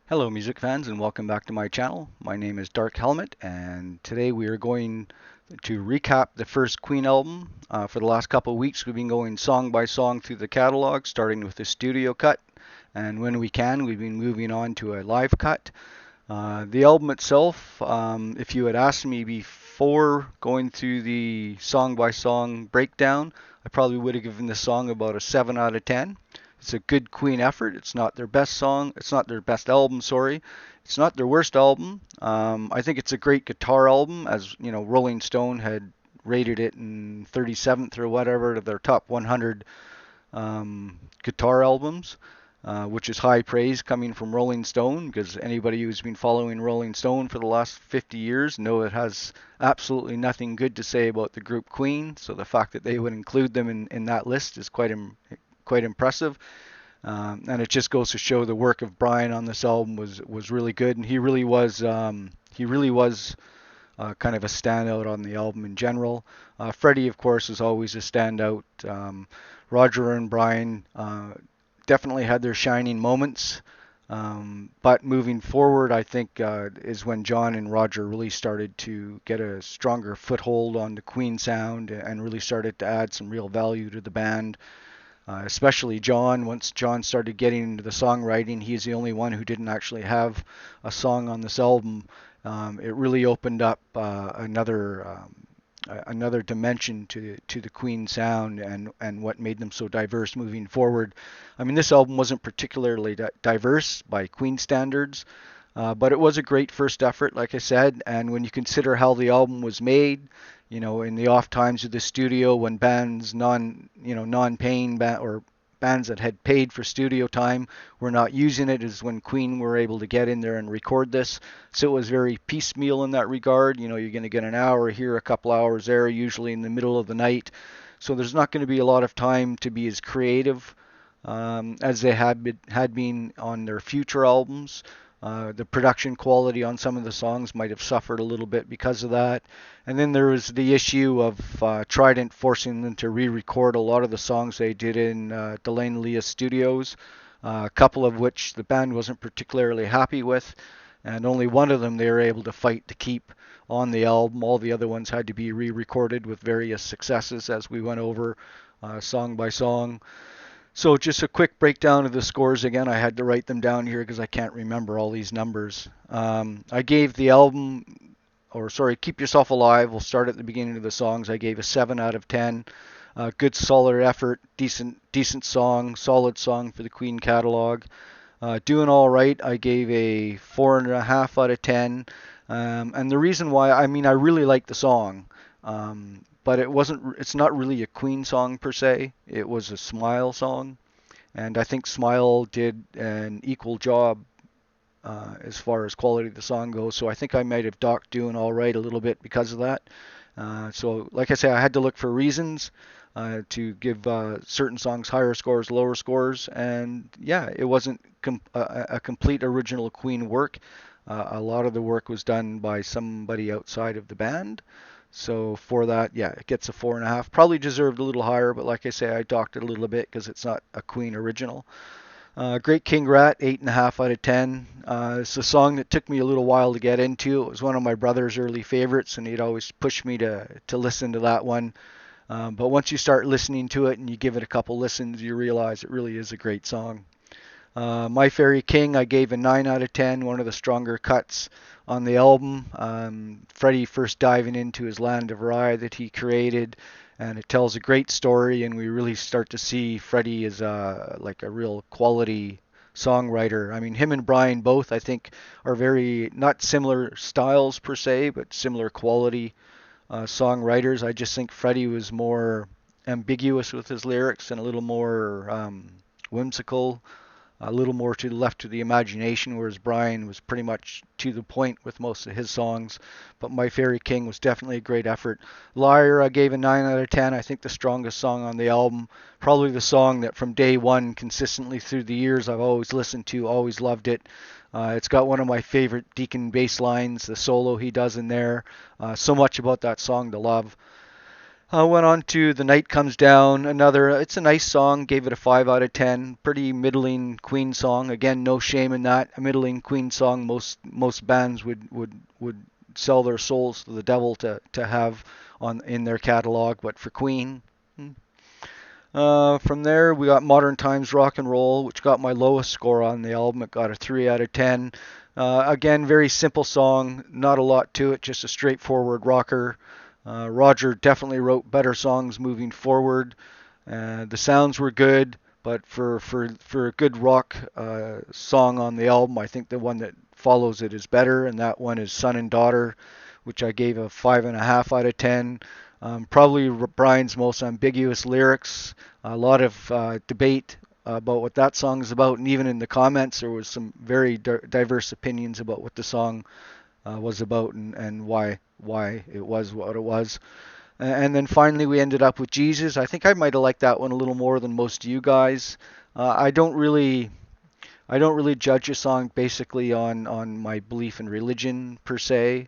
Hello music fans and welcome back to my channel. My name is DarcHelmut and today we are going to recap the first Queen album. For the last couple of weeks we've been going song by song through the catalog, starting with the studio cut, and when we can we've been moving on to a live cut. The album itself, if you had asked me before going through the song by song breakdown, I probably would have given the song about a 7 out of 10. It's a good Queen effort. It's not their best song. It's not their best album, sorry. It's not their worst album. I think it's a great guitar album, as you know, Rolling Stone had rated it in 37th or whatever to their top 100 guitar albums, which is high praise coming from Rolling Stone, because anybody who's been following Rolling Stone for the last 50 years know it has absolutely nothing good to say about the group Queen. So the fact that they would include them in that list is quite impressive. And it just goes to show the work of Brian on this album was really good, and he really was kind of a standout on the album in general. Freddie, of course, is always a standout. Roger and Brian definitely had their shining moments. But moving forward, I think is when John and Roger really started to get a stronger foothold on the Queen sound and really started to add some real value to the band. Especially John. Once John started getting into the songwriting, he's the only one who didn't actually have a song on this album. It really opened up another dimension to the Queen sound and what made them so diverse moving forward. I mean, this album wasn't particularly diverse by Queen standards, but it was a great first effort, like I said. And when you consider how the album was made, you know, in the off times of the studio when bands non-paying or bands that had paid for studio time were not using it, is when Queen were able to get in there and record this. So it was very piecemeal in that regard. You know, you're going to get an hour here, a couple hours there, usually in the middle of the night. So there's not going to be a lot of time to be as creative as they had been on their future albums. The production quality on some of the songs might have suffered a little bit because of that. And then there was the issue of Trident forcing them to re-record a lot of the songs they did in Delaney Leah Studios, a couple of which the band wasn't particularly happy with, and only one of them they were able to fight to keep on the album. All the other ones had to be re-recorded with various successes as we went over song by song. So just a quick breakdown of the scores again. I had to write them down here because I can't remember all these numbers. I gave the album, or sorry, Keep Yourself Alive. We'll start at the beginning of the songs. I gave a 7 out of 10. Good solid effort, decent song, solid song for the Queen catalog. Doing All Right, I gave a 4.5 out of 10. And the reason why, I mean, I really like the song. But it's not really a Queen song per se. It was a Smile song, and I think Smile did an equal job as far as quality of the song goes. So I think I might have docked Doing All Right a little bit because of that. So like I say, I had to look for reasons to give certain songs higher scores, lower scores, and yeah, it wasn't a complete original Queen work. A lot of the work was done by somebody outside of the band. So for that, yeah, it gets a 4.5. Probably deserved a little higher, but like I say, I docked it a little bit because it's not a Queen original. Great King Rat, 8.5 out of 10. It's a song that took me a little while to get into. It was one of my brother's early favorites, and he'd always push me to listen to that one. But once you start listening to it and you give it a couple listens, you realize it really is a great song. My Fairy King, I gave a 9 out of 10, one of the stronger cuts on the album. Freddie first diving into his land of Rye that he created, and it tells a great story, and we really start to see Freddie as like a real quality songwriter. I mean, him and Brian both, I think, are very, not similar styles per se, but similar quality songwriters. I just think Freddie was more ambiguous with his lyrics and a little more whimsical, a little more to the left to the imagination, whereas Brian was pretty much to the point with most of his songs. But My Fairy King was definitely a great effort. Liar, I gave a 9 out of 10. I think the strongest song on the album. Probably the song that from day one, consistently through the years, I've always listened to, always loved it. It's got one of my favorite Deacon bass lines, the solo he does in there. So much about that song to love. Went on to The Night Comes Down, another, it's a nice song, gave it a 5 out of 10. Pretty middling Queen song. Again, no shame in that. A middling Queen song, most bands would sell their souls to the devil to have on in their catalog, but for Queen. hmm. From there, we got Modern Times Rock and Roll, which got my lowest score on the album. It got a 3 out of 10. Again, very simple song, not a lot to it, just a straightforward rocker. Roger definitely wrote better songs moving forward. The sounds were good, but for a good rock song on the album, I think the one that follows it is better, and that one is Son and Daughter, which I gave a 5.5 out of 10. Probably Brian's most ambiguous lyrics. A lot of debate about what that song is about, and even in the comments, there was some very diverse opinions about what the song was about and why it was what it was. And then finally, we ended up with Jesus. I think I might have liked that one a little more than most of you guys. I don't really judge a song basically on my belief in religion per se.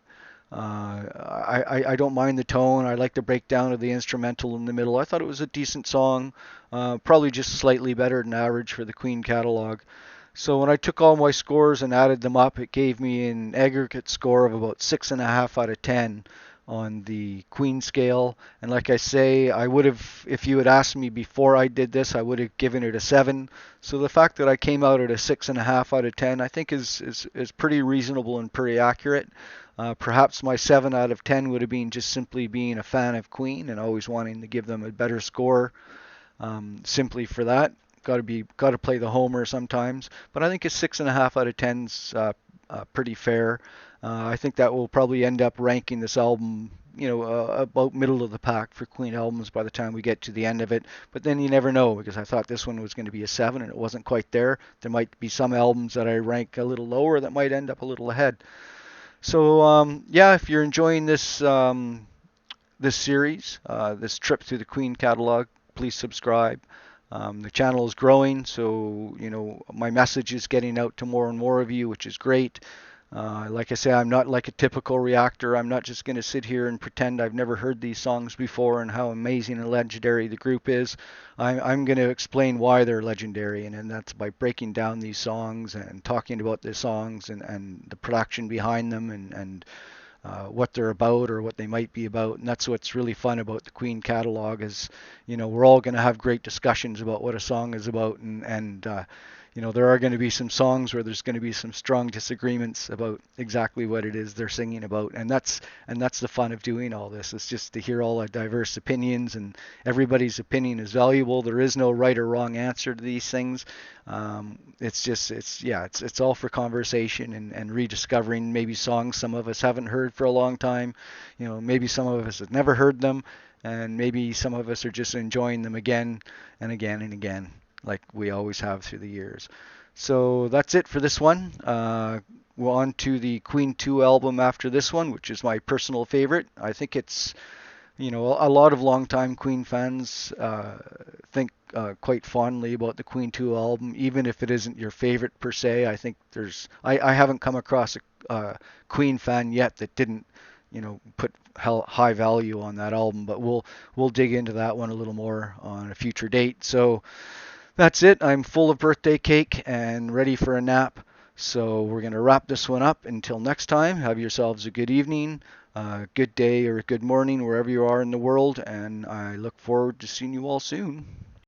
I don't mind the tone. I like the breakdown of the instrumental in the middle. I thought it was a decent song, probably just slightly better than average for the Queen catalog. So when I took all my scores and added them up, it gave me an aggregate score of about 6.5 out of 10 on the Queen scale. And like I say, I would have, if you had asked me before I did this, I would have given it a 7. So the fact that I came out at a 6.5 out of 10, I think is pretty reasonable and pretty accurate. Perhaps my 7 out of 10 would have been just simply being a fan of Queen and always wanting to give them a better score, simply for that. Got to play the homer sometimes, but I think a 6.5 out of 10's pretty fair. I think that will probably end up ranking this album, about middle of the pack for Queen albums by the time we get to the end of it. But then you never know, because I thought this one was going to be a 7 and it wasn't quite there. There might be some albums that I rank a little lower that might end up a little ahead. So yeah, if you're enjoying this series, this trip through the Queen catalog, please subscribe. The channel is growing, so my message is getting out to more and more of you, which is great. Like I say, I'm not like a typical reactor. I'm not just going to sit here and pretend I've never heard these songs before and how amazing and legendary the group is. I'm going to explain why they're legendary, and that's by breaking down these songs and talking about the songs and the production behind them and what they're about or what they might be about. And that's what's really fun about the Queen catalog is, we're all going to have great discussions about what a song is about, and there are going to be some songs where there's going to be some strong disagreements about exactly what it is they're singing about, and that's the fun of doing all this. It's just to hear all the diverse opinions, and everybody's opinion is valuable. There is no right or wrong answer to these things. It's all for conversation and rediscovering maybe songs some of us haven't heard for a long time. Maybe some of us have never heard them, and maybe some of us are just enjoying them again and again and again, like we always have through the years. So that's it for this one. We're on to the Queen 2 album after this one, which is my personal favorite. I think it's, a lot of longtime Queen fans think quite fondly about the Queen 2 album, even if it isn't your favorite per se. I think I haven't come across a Queen fan yet that didn't, put high value on that album, but we'll dig into that one a little more on a future date. So that's it. I'm full of birthday cake and ready for a nap. So we're going to wrap this one up. Until next time, have yourselves a good evening, a good day, or a good morning, wherever you are in the world. And I look forward to seeing you all soon.